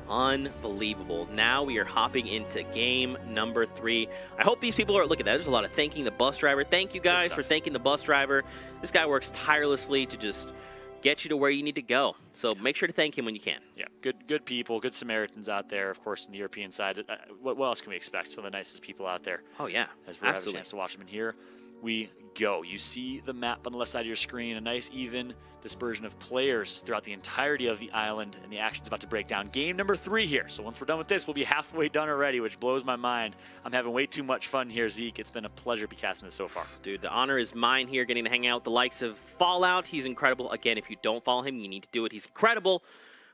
Unbelievable. Now we are hopping into game number 3. I hope these people are, look at that, there's a lot of thanking the bus driver. Thank you guys for thanking the bus driver. This guy works tirelessly to just get you to where you need to go. So make sure to thank him when you can. Yeah, good people, good Samaritans out there, of course, on the European side. What else can we expect? Some of the nicest people out there. Oh, yeah, as we have a chance to watch them in here. We go. You see the map on the left side of your screen, a nice even dispersion of players throughout the entirety of the island, and the action's about to break down. Game number 3 here. So once we're done with this, we'll be halfway done already, which blows my mind. I'm having way too much fun here, Zeke. It's been a pleasure to be casting this so far. Dude, the honor is mine here, getting to hang out with the likes of Fallout. He's incredible. Again, if you don't follow him, you need to do it. He's incredible.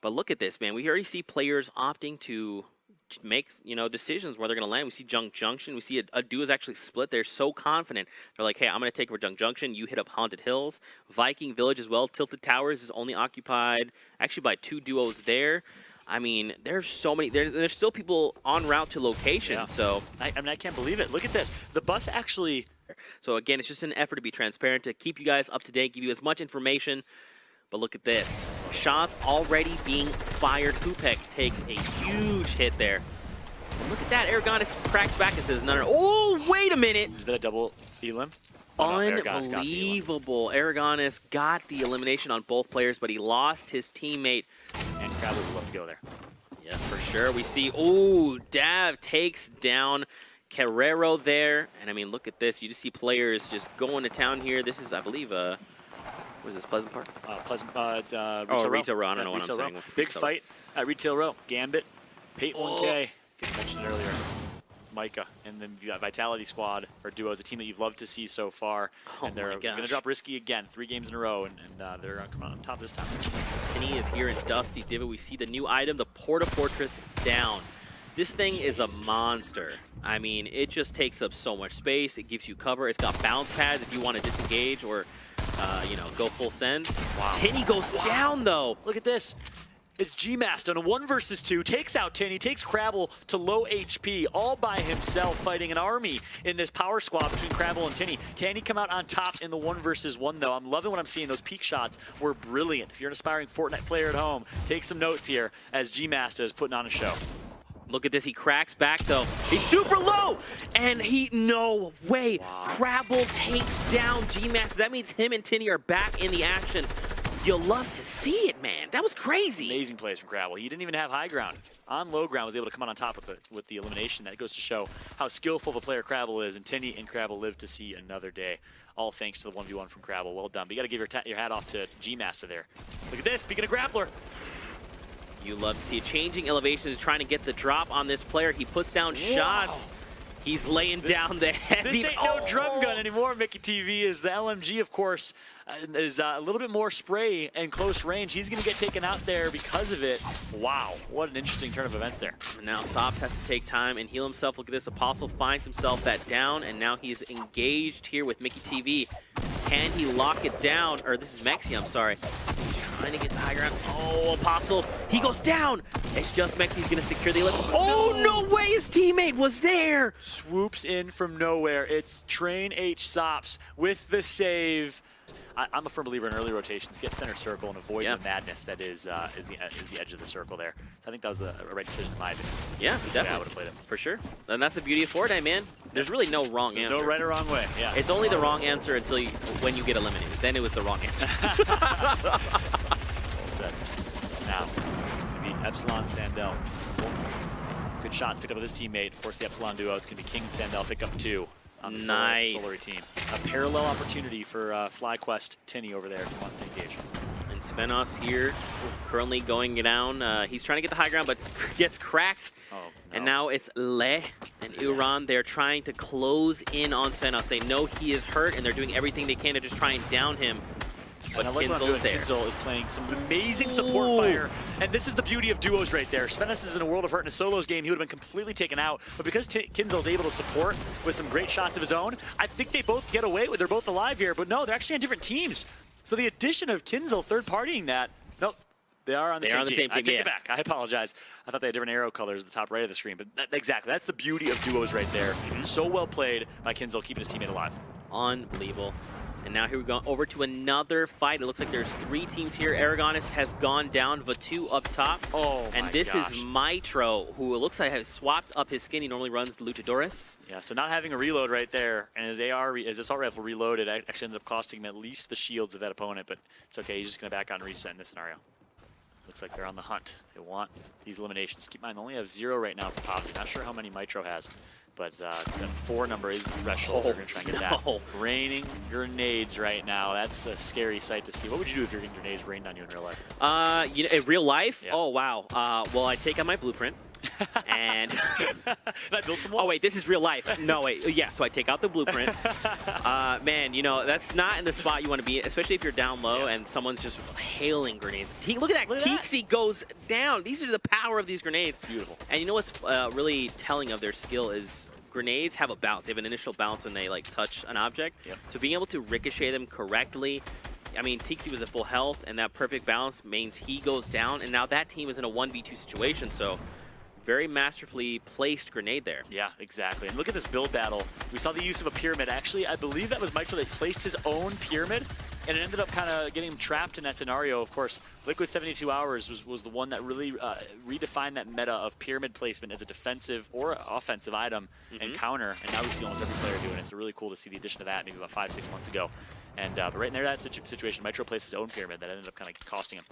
But look at this, man. We already see players opting to make, decisions where they're going to land. We see Junk Junction. We see a duo is actually split. They're so confident. They're like, hey, I'm going to take over Junk Junction. You hit up Haunted Hills. Viking Village as well. Tilted Towers is only occupied actually by 2 duos there. I mean, there's so many. There's still people en route to locations. Yeah. So I mean, I can't believe it. Look at this. The bus actually. So again, it's just an effort to be transparent, to keep you guys up to date, give you as much information. But look at this. Shots already being fired. Hupek takes a huge hit there. Look at that. Aragonis cracks back and says, no. Oh, wait a minute. Is that a double elim? Oh, unbelievable. Aragonis got the elimination on both players, but he lost his teammate. And Crabble would love to go there. Yeah, for sure. We see, ooh, Dav takes down Carrero there. And I mean, look at this. You just see players just going to town here. This is, I believe, what is this, Pleasant Park? It's Retail Row. I don't know what I'm saying. Big fight at Retail Row. Gambit, Pate 1K. You mentioned it earlier. Micah and then Vitality Squad or duos, a team that you've loved to see so far. And they're going to drop Risky again, 3 games in a row, and they're going to come out on top this time. Tinny is here in Dusty Divot. We see the new item, the Porta Fortress down. This thing is a monster. I mean, it just takes up so much space. It gives you cover. It's got bounce pads if you want to disengage or, go full send. Wow. Tinny goes down, though. Look at this. It's G-Master on a 1 versus 2, takes out Tinny, takes Crabble to low HP, all by himself, fighting an army in this power squad between Crabble and Tinny. Can he come out on top in the 1 versus 1, though? I'm loving what I'm seeing. Those peak shots were brilliant. If you're an aspiring Fortnite player at home, take some notes here as G-Master is putting on a show. Look at this. He cracks back, though. He's super low. And no way. Wow. Crabble takes down G-Master. That means him and Tinny are back in the action. You'll love to see it, man. That was crazy. Amazing plays from Crabble. He didn't even have high ground. On low ground, was able to come out on top with the elimination. That goes to show how skillful the player Crabble is. And Tinny and Crabble live to see another day. All thanks to the 1v1 from Crabble. Well done. But you got to give your hat off to G-Master there. Look at this. Speaking of grappler. You love to see a changing elevations, trying to get the drop on this player. He puts down shots. He's laying down the heavy. This ain't no drum gun anymore, Mickey TV. Is the LMG, of course, is a little bit more spray and close range. He's going to get taken out there because of it. Wow, what an interesting turn of events there. Now Sobs has to take time and heal himself. Look at this. Apostle finds himself that down, and now he's engaged here with Mickey TV. Can he lock it down? Or this is Mexi, I'm sorry. He's trying to get the high ground. Oh, Apostle. He goes down. It's just Mexi's going to secure the 11. Oh, no way. His teammate was there. Swoops in from nowhere. It's Train H Sops with the save. I'm a firm believer in early rotations. Get center circle and avoid the madness that is the edge of the circle there. So I think that was a right decision in my opinion. Yeah, definitely. I would have played it. For sure. And that's the beauty of Fortnite, man. There's really no wrong answer. No right or wrong way. Yeah. It's only the wrong answer until when you get eliminated. Then it was the wrong answer. Well said. Now, it's going to be Epsilon Sandel. Good shots picked up with his teammate. Of course, the Epsilon duo. It's going to be King and Sandel pick up 2 on the Solary team. A parallel opportunity for FlyQuest Tinny over there if he wants to engage. And Svenos here, currently going down. He's trying to get the high ground, but gets cracked. Oh, no. And now it's Le and Uran. They're trying to close in on Svenos. They know he is hurt, and they're doing everything they can to just try and down him. But Kinzel's there. Kinzel is playing some amazing support fire, and this is the beauty of duos right there. Svenos is in a world of hurt in a solos game. He would have been completely taken out, but because Kinzel is able to support with some great shots of his own, I think they both get away with. They're both alive here, but no, they're actually on different teams. So the addition of Kinzel third-partying that, nope, they are on the same team. I take it back. I apologize. I thought they had different arrow colors at the top right of the screen, but exactly, that's the beauty of duos right there. So well played by Kinzel, keeping his teammate alive. Unbelievable. And now here we go over to another fight. It looks like there's 3 teams here. Aragonist has gone down, Vatu up top. Oh, and my this gosh. is Mitro, who it looks like has swapped up his skin. He normally runs the Luchadores. Yeah, so not having a reload right there, and his his assault rifle reloaded actually ends up costing him at least the shields of that opponent, but it's okay. He's just going to back out and reset in this scenario. Looks like they're on the hunt. They want these eliminations. Keep in mind, they only have 0 right now for Popsy. Not sure how many Mitro has, but that 4 number is the threshold. They're going to try and get that. Raining grenades right now. That's a scary sight to see. What would you do if you're getting grenades rained on you in real life? You know, in real life? Yeah. Oh, wow. Well, I take out my blueprint. And I built some walls. oh wait, this is real life. No wait, yeah. So I take out the blueprint. Man, you know that's not in the spot you want to be, especially if you're down low and someone's just hailing grenades. Look at that, Tixi goes down. These are the power of these grenades. Beautiful. And you know what's really telling of their skill is grenades have a bounce. They have an initial bounce when they like touch an object. Yep. So being able to ricochet them correctly. I mean, Tixi was at full health, and that perfect balance means he goes down, and now that team is in a 1v2 situation. So. Very masterfully placed grenade there. Yeah, exactly. And look at this build battle. We saw the use of a pyramid. Actually, I believe that was Mitro that placed his own pyramid, and it ended up kind of getting him trapped in that scenario. Of course, Liquid 72 Hours was the one that really redefined that meta of pyramid placement as a defensive or offensive item and counter, and now we see almost every player doing it. It's really cool to see the addition of that maybe about 5-6 months ago. And but right in there, that situation, Mitro placed his own pyramid that ended up kind of costing him.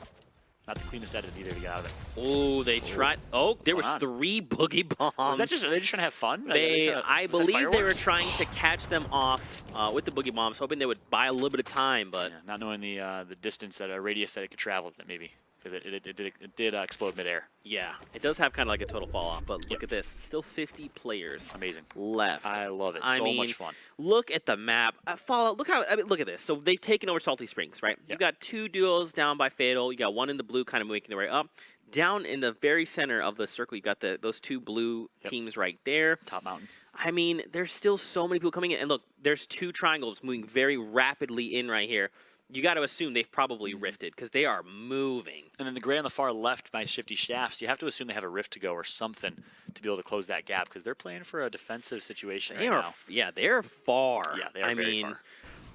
Not the cleanest edit either to get out of it. Oh, they tried. Oh, there was 3 boogie bombs. Was that are they just trying to have fun? I believe they were trying to catch them off with the boogie bombs, hoping they would buy a little bit of time, but yeah, not knowing the distance that a radius that it could travel, maybe because it did explode midair. Yeah, it does have kind of like a total fall off. But look at this, still 50 players. Amazing. Left. I love it. I mean, much fun. Look at the map. Fallout. Look look at this. So they've taken over Salty Springs, right? Yep. You got 2 duos down by Fatal. You got 1 in the blue, kind of making their way up. Down in the very center of the circle, you got those 2 blue teams right there. Top mountain. I mean, there's still so many people coming in. And look, there's 2 triangles moving very rapidly in right here. You got to assume they've probably rifted because they are moving. And then the gray on the far left by Shifty Shafts, you have to assume they have a rift to go or something to be able to close that gap because they're playing for a defensive situation right now. Yeah, they're far. Yeah, they are very far.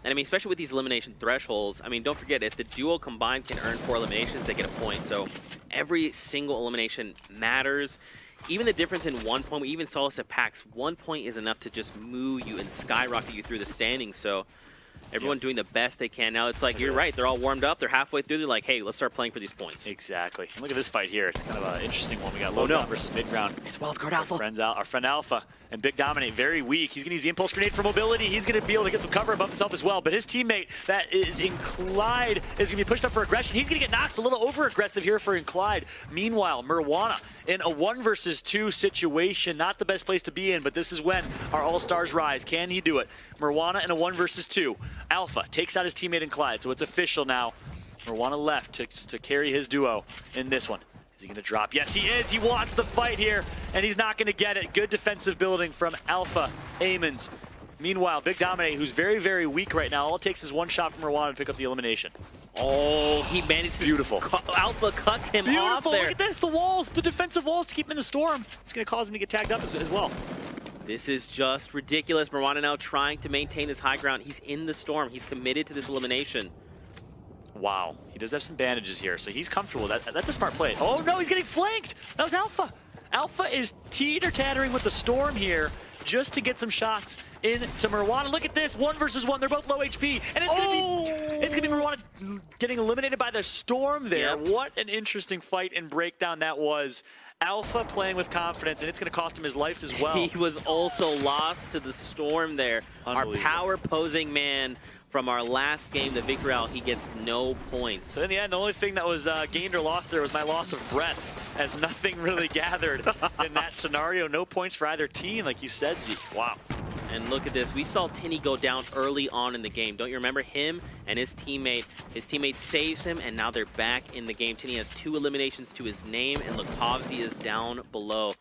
And I mean, especially with these elimination thresholds, I mean, don't forget, if the duo combined can earn 4 eliminations, they get a point. So every single elimination matters. Even the difference in 1 point, we even saw this at PAX, 1 point is enough to just move you and skyrocket you through the standings. So everyone doing the best they can. Now it's like, you're right, they're all warmed up, they're halfway through, they're like, hey, let's start playing for these points. Exactly. And look at this fight here. It's kind of an interesting one. We got low ground versus mid ground. It's Wildcard Alpha. Our friend Alpha. And Big Dominate, very weak. He's going to use the Impulse Grenade for mobility. He's going to be able to get some cover above himself as well. But his teammate that is in Clyde is going to be pushed up for aggression. He's going to get knocked a little over-aggressive here for Clyde. Meanwhile, Mirwana in a 1 versus 2 situation. Not the best place to be in, but this is when our All-Stars rise. Can he do it? Mirwana in a 1 versus 2. Alpha takes out his teammate in Clyde, so it's official now. Mirwana left to carry his duo in this one. Is he going to drop? Yes, he is. He wants the fight here, and he's not going to get it. Good defensive building from Alpha Amons. Meanwhile, Big Dominate, who's very, very weak right now, all it takes is 1 shot from Mirwana to pick up the elimination. Oh, he managed to... Beautiful. Alpha cuts him off there. Look at this, the walls, the defensive walls to keep him in the storm. It's going to cause him to get tagged up as well. This is just ridiculous. Mirwana now trying to maintain his high ground. He's in the storm. He's committed to this elimination. Wow, he does have some bandages here, so he's comfortable. That's a smart play. Oh no, he's getting flanked. That was Alpha. Alpha is teeter-tattering with the storm here just to get some shots into Mirwana. Look at this, 1 versus 1. They're both low HP, and it's gonna be Mirwana getting eliminated by the storm there. Yep. What an interesting fight and breakdown that was. Alpha playing with confidence, and it's going to cost him his life as well. He was also lost to the storm there. Our power posing man from our last game, the Victory Route, he gets no points. So in the end, the only thing that was gained or lost there was my loss of breath, as nothing really gathered in that scenario. No points for either team, like you said, Zeke. Wow. And look at this. We saw Tinny go down early on in the game. Don't you remember him and his teammate? His teammate saves him, and now they're back in the game. Tinny has 2 eliminations to his name, and look, Povsy is down below.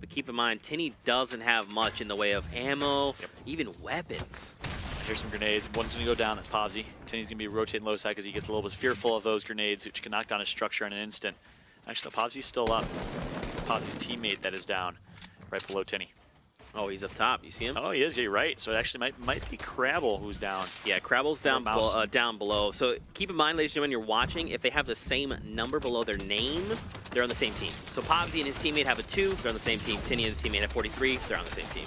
But keep in mind, Tinny doesn't have much in the way of ammo, even weapons. Here's some grenades. One's going to go down. That's Povsy. Tinny's going to be rotating low side because he gets a little bit fearful of those grenades, which can knock down his structure in an instant. Actually, no, Povsy's still up. Povsy's teammate that is down right below Tinny. Oh, he's up top. You see him? Oh, he is. You're right. So it actually might be Crabble who's down. Yeah, Crabble's down below. So keep in mind, ladies and gentlemen, you're watching. If they have the same number below their name, they're on the same team. So Pobsy and his teammate have a 2. They're on the same team. Tinier and his teammate have 43. They're on the same team.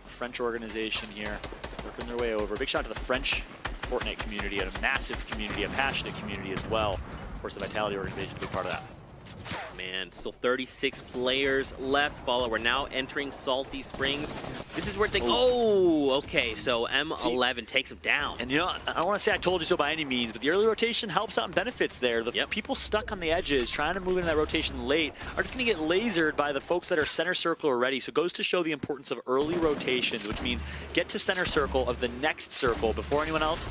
French organization here, working their way over. Big shout out to the French Fortnite community, a massive community, a passionate community as well. Of course, the Vitality organization is a big part of that. Man, still 36 players left. Follow, we're now entering Salty Springs. This is where things. Oh, okay. So M11 takes him down. And you know, I don't want to say I told you so by any means, but the early rotation helps out and benefits there. The people stuck on the edges, trying to move into that rotation late, are just going to get lasered by the folks that are center circle already. So it goes to show the importance of early rotations, which means get to center circle of the next circle before anyone else.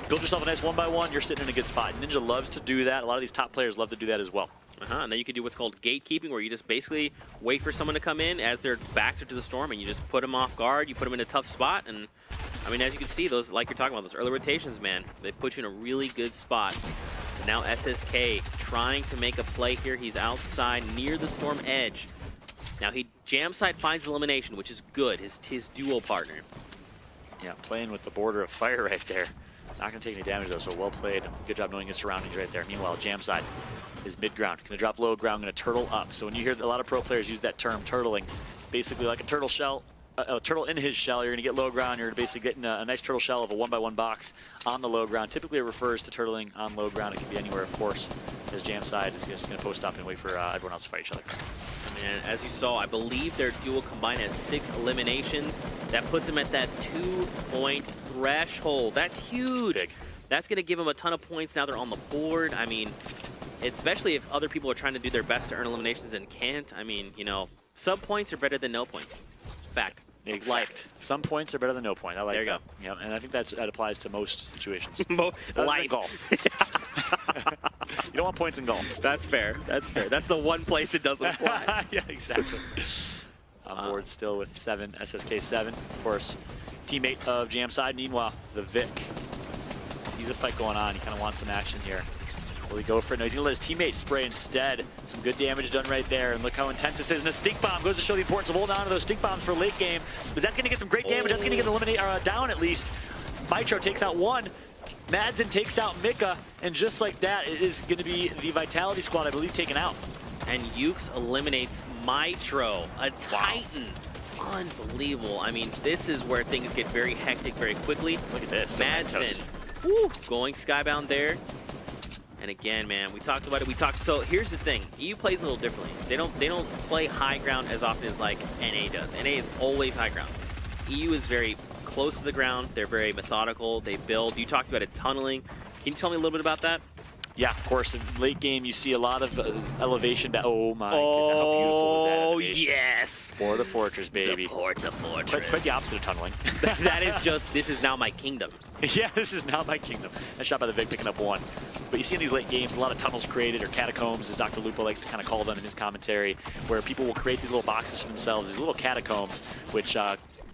Build yourself a nice 1x1. You're sitting in a good spot. Ninja loves to do that. A lot of these top players love to do that as well. And then you can do what's called gatekeeping, where you just basically wait for someone to come in as their backs are to the storm, and you just put them off guard. You put them in a tough spot, and I mean, as you can see, those, like you're talking about, those early rotations, man, they put you in a really good spot. And now SSK trying to make a play here. He's outside near the storm edge. Now jam side finds elimination, which is good. His duo partner. Yeah, playing with the border of fire right there. Not going to take any damage though, so well played. Good job knowing his surroundings right there. Meanwhile, jam side is mid ground. Going to drop low ground, going to turtle up. So when you hear a lot of pro players use that term, turtling, basically like a turtle shell, a turtle in his shell, you're going to get low ground. You're basically getting a nice turtle shell of a 1x1 box on the low ground. Typically it refers to turtling on low ground. It can be anywhere, of course, as jam side is just going to post up and wait for everyone else to fight each other. And as you saw, I believe their duo combined has 6 eliminations. That puts him at that 2-point threshold. That's huge. Big. That's going to give them a ton of points. Now they're on the board. I mean, especially if other people are trying to do their best to earn eliminations and can't. I mean, you know, sub points are better than no points. Fact. Life. Some points are better than no point. I like that. There you go. Yeah, and I think that applies to most situations. Life. Golf. You don't want points in golf. That's fair. That's fair. That's the one place it doesn't apply. Yeah, exactly. On board still with 7, SSK 7. Of course, teammate of jam side. Meanwhile, the Vic sees a fight going on. He kind of wants some action here. Will he go for it? No, he's going to let his teammate spray instead. Some good damage done right there. And look how intense this is. And the stink bomb goes to show the importance of holding on to those stink bombs for late game. Because that's going to get some great damage. That's going to get eliminate down at least. Mitro takes out 1. Madsen takes out Mika. And just like that, it is going to be the Vitality squad, I believe, taken out. And Ukes eliminates Mitro, a Titan. Unbelievable. I mean, this is where things get very hectic very quickly. Look at this. Madsen, going skybound there. And again, man, we talked about it. So here's the thing: EU plays a little differently. They don't play high ground as often as like NA does. NA is always high ground. EU is very close to the ground. They're very methodical. They build. You talked about it, tunneling. Can you tell me a little bit about that? Yeah, of course. In late game, you see a lot of elevation. Oh my goodness, how beautiful is that elevation? Yes! Porta Fortress, baby. The Porta Fortress. Quite the opposite of tunneling. That is just, this is now my kingdom. Yeah, this is now my kingdom. Nice shot by the Vic picking up 1. But you see in these late games, a lot of tunnels created, or catacombs, as Dr. Lupo likes to kind of call them in his commentary, where people will create these little boxes for themselves, these little catacombs, which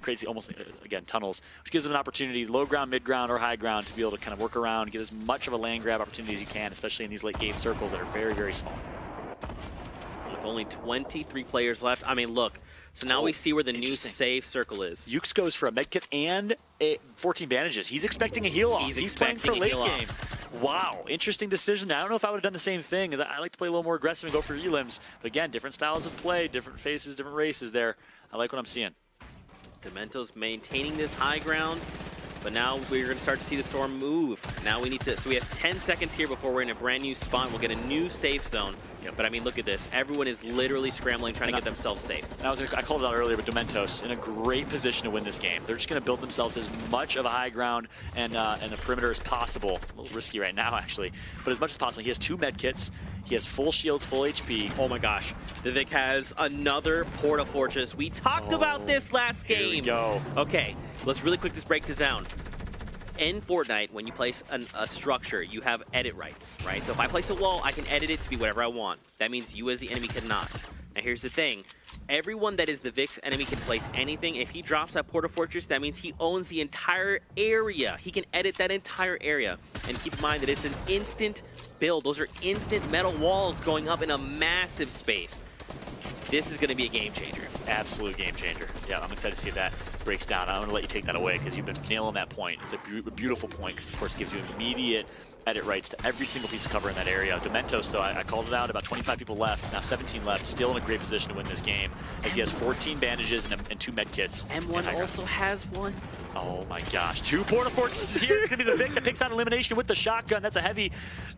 creates almost, again, tunnels, which gives them an opportunity, low ground, mid ground, or high ground, to be able to kind of work around, get as much of a land grab opportunity as you can, especially in these late game circles that are very, very small. With only 23 players left, I mean, look, so now we see where the new safe circle is. Ukes goes for a medkit and 14 bandages. He's expecting a heal off. He's playing for late game. Wow, interesting decision. I don't know if I would have done the same thing. I like to play a little more aggressive and go for elims. But again, different styles of play, different faces, different races there. I like what I'm seeing. Demento's maintaining this high ground, but now we're going to start to see the storm move. Now we need to, so we have 10 seconds here before we're in a brand new spawn. We'll get a new safe zone. Yeah, but I mean, look at this. Everyone is literally scrambling, trying to get themselves safe. I called it out earlier, but Dementos in a great position to win this game. They're just going to build themselves as much of a high ground and a perimeter as possible. A little risky right now, actually, but as much as possible. He has 2 med kits. He has full shields, full HP. Oh my gosh. The Vic has another Porta Fortress. We talked about this last game. Here we go. Okay, let's really quick break this down. In Fortnite, when you place a structure, you have edit rights, right? So if I place a wall, I can edit it to be whatever I want. That means you as the enemy cannot. Now here's the thing. Everyone that is the Vic's enemy can place anything. If he drops that Porta Fortress, that means he owns the entire area. He can edit that entire area. And keep in mind that it's an instant build. Those are instant metal walls going up in a massive space. this is going to be a game changer. Absolute game changer. Yeah, I'm excited to see if that breaks down. I'm going to let you take that away because you've been nailing that point. It's a beautiful point because, of course, it gives you immediate edit rights to every single piece of cover in that area. Dementos, though, I called it out, about 25 people left, now 17 left, still in a great position to win this game as he has 14 bandages and 2 med kits. M1 also has one. Oh my gosh, 2 Porta Fortresses here. It's going to be the Vic that picks out elimination with the shotgun. That's a heavy,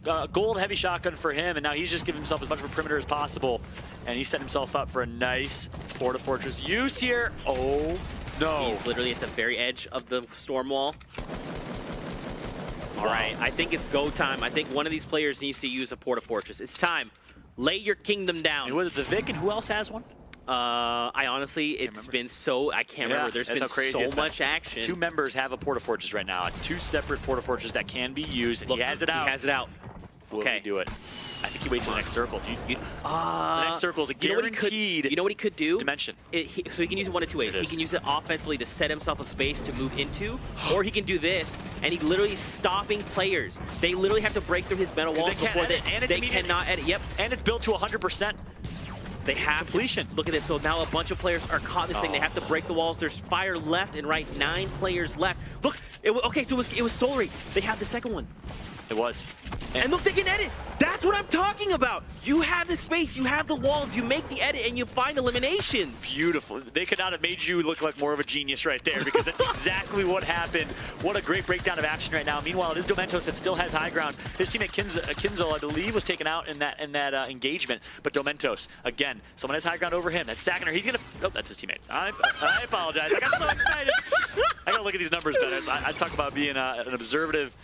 gold-heavy shotgun for him, and now he's just giving himself as much of a perimeter as possible, and he set himself up for a nice Porta Fortress use here. Oh, no. He's literally at the very edge of the storm wall. All right, I think it's go time. I think one of these players needs to use a Porta Fortress. It's time. Lay your kingdom down. And was it the Vic, and who else has one? I honestly, it's been so, I can't remember. There's been so much action. 2 members have a Porta Fortress right now. It's 2 separate Porta Fortresses that can be used. And look, he has it out. He has it out. Will he do it? I think he waits for the next circle. The next circle is a guaranteed. You know what he could do? Dimension. So he can use it one of 2 ways. He can use it offensively to set himself a space to move into, or he can do this, and he literally is stopping players. They literally have to break through his metal walls before they cannot edit. Yep. And it's built to 100%. They have completion. Look at this. So now a bunch of players are caught in this thing. They have to break the walls. There's fire left and right. 9 players left. Look. Okay, so it was Soul Ray. They have the second one. It was. And look, they can edit. That's what I'm talking about. You have the space, you have the walls, you make the edit, and you find eliminations. Beautiful. They could not have made you look like more of a genius right there because that's exactly what happened. What a great breakdown of action right now. Meanwhile, it is Dementos that still has high ground. His teammate Kinzel, I believe, was taken out in that engagement. But Dementos, again, someone has high ground over him. That's Saginaw. He's gonna. Oh, that's his teammate. I apologize. I got so excited. I gotta look at these numbers better. I talk about being an observative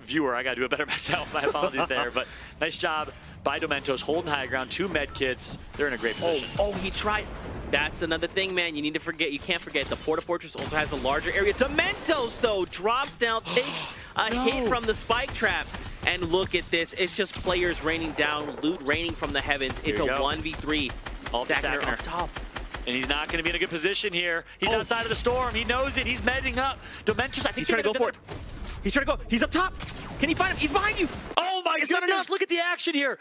viewer. I gotta do it better myself. My apologies there, but nice job by Dementos holding high ground. 2 med kits. They're in a great position. Oh, he tried. That's another thing, man. You need to forget. You can't forget. The Porta Fortress also has a larger area. Dementos, though, drops down, takes a hit from the spike trap. And look at this. It's just players raining down, loot raining from the heavens. It's a 1v3. Saginaw up top. And he's not going to be in a good position here. He's outside of the storm. He knows it. He's medding up. Dementos, I think he's trying to go for it. He's trying to go. He's up top. Can he find him? He's behind you. Oh my goodness. Look at the action here.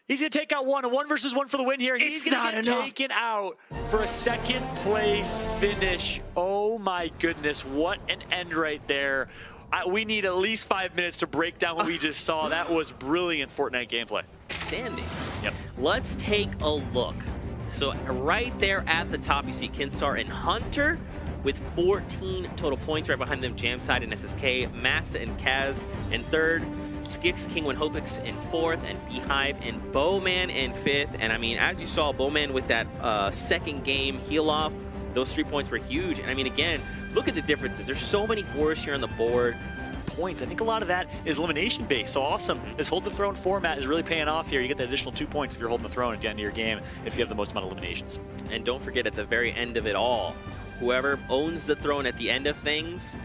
He's going to take out a 1 versus 1 for the win here. He's going to get taken out for a 2nd place finish. Oh my goodness. What an end right there. We need at least 5 minutes to break down what we just saw. That was brilliant Fortnite gameplay. Standings. Yep. Let's take a look. So right there at the top, you see Kinstar and Hunter with 14 total points. Right behind them, Jamside and SSK, Masta and Kaz in 3rd, Skix, King1 Hopix in 4th, and Beehive and Bowman in 5th. And I mean, as you saw, Bowman with that 2nd game heal off, those 3 points were huge. And I mean, again, look at the differences. There's so many 4s here on the board. Points. I think a lot of that is elimination based. So awesome. This hold the throne format is really paying off here. You get the additional 2 points if you're holding the throne at the end of your game if you have the most amount of eliminations. And don't forget, at the very end of it all, whoever owns the throne at the end of things